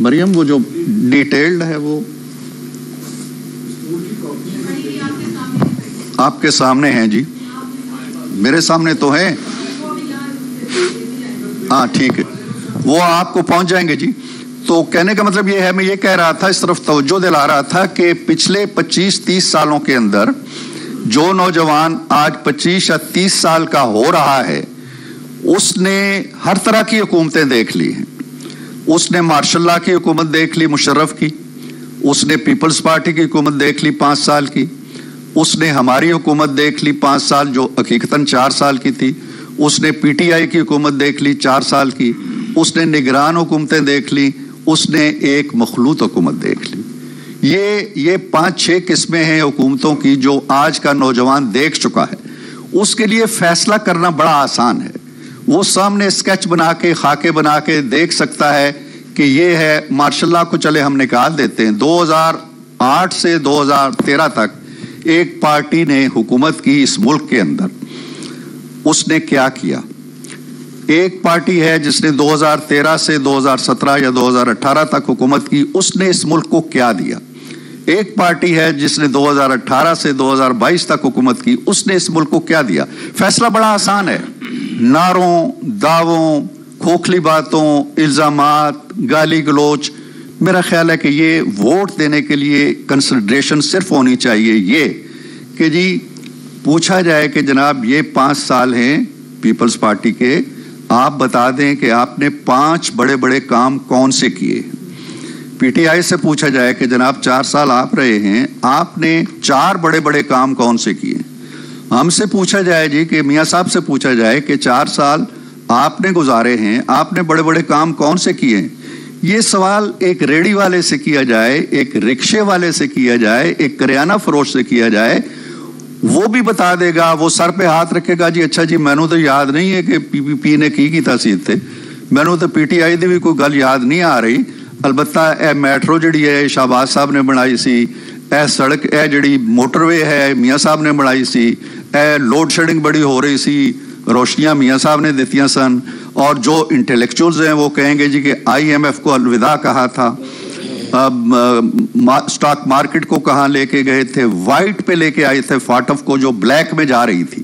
مریم وہ جو ڈیٹیلڈ ہے وہ آپ کے سامنے ہیں جی، میرے سامنے تو ہے. ہاں ٹھیک ہے، وہ آپ کو پہنچ جائیں گے جی. تو کہنے کا مطلب یہ ہے، میں یہ کہہ رہا تھا، اس طرف توجہ دلا رہا تھا کہ پچھلے 25-30 سالوں کے اندر جو نوجوان آج 25 یا 30 سال کا ہو رہا ہے، اس نے ہر طرح کی حکومتیں دیکھ لی ہیں. اس نے مارشل لا کی حکومت دیکھ لی مشرف کی، اس نے پیپلز پارٹی کی حکومت دیکھ لی 5 سال کی، اس نے ہماری حکومت دیکھ لی 5 سال جو حقیقتاً 4 سال کی تھی، اس نے پی ٹی آئی کی حکومت دیکھ لی 4 سال کی، اس نے نگران حکومتیں دیکھ لی، اس نے ایک مخلوط حکومت دیکھ لی. یہ 5-6 قسمیں ہیں حکومتوں کی جو آج کا نوجوان دیکھ چکا ہے. اس کے لیے فیصلہ کرنا بڑا آسان ہے. وہ سامنے اسکیچ بنا کے، خاکے بنا کے دیکھ سکتا ہے کہ یہ ہے. ماشاء اللہ کو چلے ہم نکال دیتے ہیں. 2008 سے 2013 تک ایک پارٹی نے حکومت کی اس ملک کے اندر. اس نے کیا کیا؟ ایک پارٹی ہے جس نے 2013 سے 2017 یا 2018 تک حکومت کی، اس نے اس ملک کو کیا دیا؟ ایک پارٹی ہے جس نے 2018 سے 2022 تک حکومت کی، اس نے اس ملک کو کیا دیا؟ فیصلہ بڑا آسان ہے. نعروں، دعووں، کھوکھلی باتوں، الزامات، گالی گلوچ. میرا خیال ہے کہ یہ ووٹ دینے کے لیے کنسیڈریشن صرف ہونی چاہیے یہ کہ جی پوچھا جائے کہ جناب یہ 5 سال ہیں پیپلز پارٹی کے، آپ بتا دیں کہ آپ نے 5 بڑے بڑے کام کون سے کیے. پی ٹی آئی سے پوچھا جائے کہ جناب 4 سال آپ رہے ہیں، آپ نے 4 بڑے بڑے کام کون سے کیے. ہم سے پوچھا جائے جی کہ میاں صاحب سے پوچھا جائے کہ 4 سال آپ نے گزارے ہیں، آپ نے بڑے بڑے کام کون سے کیے ہیں. یہ سوال ایک ریڑھی والے سے کیا جائے، ایک رکشے والے سے کیا جائے، ایک کریانہ فروش سے کیا جائے، وہ بھی بتا دے گا. وہ سر پہ ہاتھ رکھے گا جی اچھا جی مینو تو یاد نہیں ہے کہ پی پی پی نے کی تاثیر تھے، مینو تو پی ٹی آئی دی بھی کوئی گل یاد نہیں آ رہی. البتہ اے میٹرو جڑی ہے شہباز صاحب نے بنائی سی، اے سڑک اے جڑی موٹر وے ہے میاں صاحب نے بنائی سی، اے لوڈ شیڈنگ بڑی ہو رہی سی روشنیاں میاں صاحب نے دیتیاں سن. اور جو انٹلیکچوئلز ہیں وہ کہیں گے جی کہ آئی ایم ایف کو الوداع کہا تھا، سٹاک مارکیٹ کو کہاں لے کے گئے تھے، وائٹ پہ لے کے آئے تھے فاٹف کو جو بلیک میں جا رہی تھی.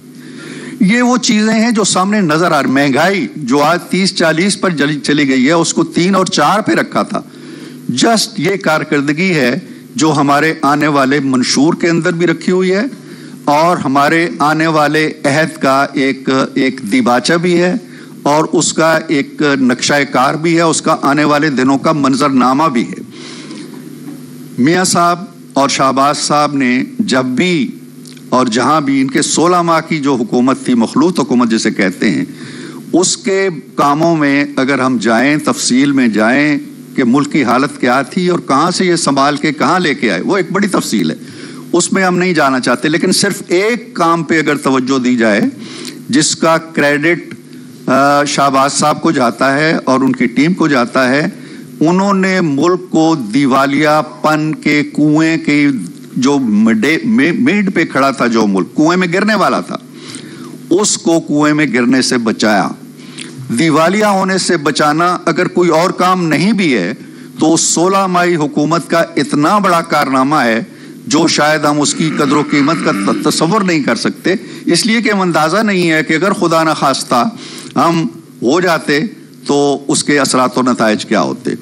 یہ وہ چیزیں ہیں جو سامنے نظر آ رہی. مہنگائی جو آج 30-40 پر چلی گئی ہے اس کو 3 اور 4 پہ رکھا تھا. جسٹ یہ کارکردگی ہے جو ہمارے آنے والے منشور کے اندر بھی رکھی ہوئی ہے اور ہمارے آنے والے عہد کا ایک دیباچہ بھی ہے اور اس کا ایک نقشہ کار بھی ہے، اس کا آنے والے دنوں کا منظر نامہ بھی ہے. میاں صاحب اور شہباز صاحب نے جب بھی اور جہاں بھی ان کے 16 ماہ کی جو حکومت تھی، مخلوط حکومت جسے کہتے ہیں، اس کے کاموں میں اگر ہم جائیں تفصیل میں جائیں کہ ملک کی حالت کیا تھی اور کہاں سے یہ سنبھال کے کہاں لے کے آئے، وہ ایک بڑی تفصیل ہے، اس میں ہم نہیں جانا چاہتے. لیکن صرف ایک کام پہ اگر توجہ دی جائے جس کا کریڈٹ شہباز صاحب کو جاتا ہے اور ان کی ٹیم کو جاتا ہے، انہوں نے ملک کو دیوالیہ پن کے کنویں کے جو میڈ پہ کھڑا تھا، جو ملک کنویں میں گرنے والا تھا، اس کو کنویں میں گرنے سے بچایا. دیوالیہ ہونے سے بچانا اگر کوئی اور کام نہیں بھی ہے تو 16 ماہی حکومت کا اتنا بڑا کارنامہ ہے جو شاید ہم اس کی قدر و قیمت کا تصور نہیں کر سکتے، اس لیے کہ ہم اندازہ نہیں ہے کہ اگر خدا نہ خواستہ ہم ہو جاتے تو اس کے اثرات و نتائج کیا ہوتے.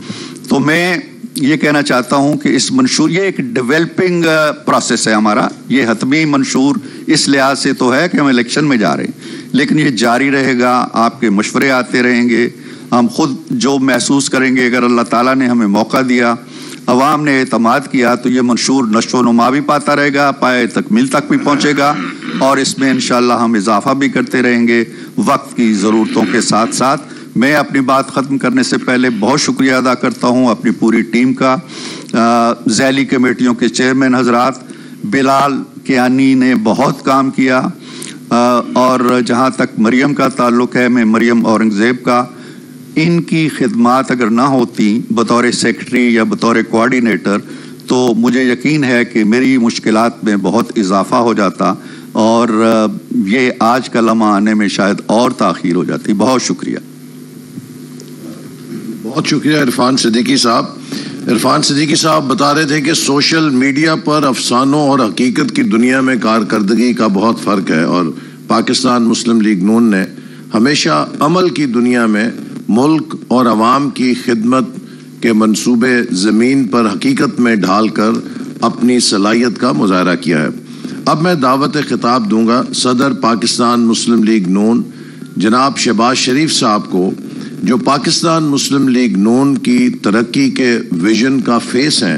تو میں یہ کہنا چاہتا ہوں کہ اس منشور، یہ ایک ڈیولپنگ پروسیس ہے ہمارا، یہ حتمی منشور اس لحاظ سے تو ہے کہ ہم الیکشن میں جا رہے ہیں، لیکن یہ جاری رہے گا. آپ کے مشورے آتے رہیں گے، ہم خود جو محسوس کریں گے، اگر اللہ تعالیٰ نے ہمیں موقع دیا، عوام نے اعتماد کیا، تو یہ منشور نشو و نما بھی پاتا رہے گا، پائے تکمیل تک بھی پہنچے گا اور اس میں انشاءاللہ ہم اضافہ بھی کرتے رہیں گے وقت کی ضرورتوں کے ساتھ ساتھ. میں اپنی بات ختم کرنے سے پہلے بہت شکریہ ادا کرتا ہوں اپنی پوری ٹیم کا، ذیلی کمیٹیوں کے چیئرمین حضرات. بلال کیانی نے بہت کام کیا اور جہاں تک مریم کا تعلق ہے، میں مریم اورنگزیب کا، ان کی خدمات اگر نہ ہوتی بطور سیکرٹری یا بطور کوآرڈینیٹر تو مجھے یقین ہے کہ میری مشکلات میں بہت اضافہ ہو جاتا اور یہ آج کا لمحہ آنے میں شاید اور تاخیر ہو جاتی. بہت شکریہ. بہت شکریہ عرفان صدیقی صاحب. عرفان صدیقی صاحب بتا رہے تھے کہ سوشل میڈیا پر افسانوں اور حقیقت کی دنیا میں کارکردگی کا بہت فرق ہے، اور پاکستان مسلم لیگ نون نے ہمیشہ عمل کی دنیا میں ملک اور عوام کی خدمت کے منصوبے زمین پر حقیقت میں ڈھال کر اپنی صلاحیت کا مظاہرہ کیا ہے. اب میں دعوت خطاب دوں گا صدر پاکستان مسلم لیگ نون جناب شہباز شریف صاحب کو، جو پاکستان مسلم لیگ نون کی ترقی کے ویژن کا فیس ہیں.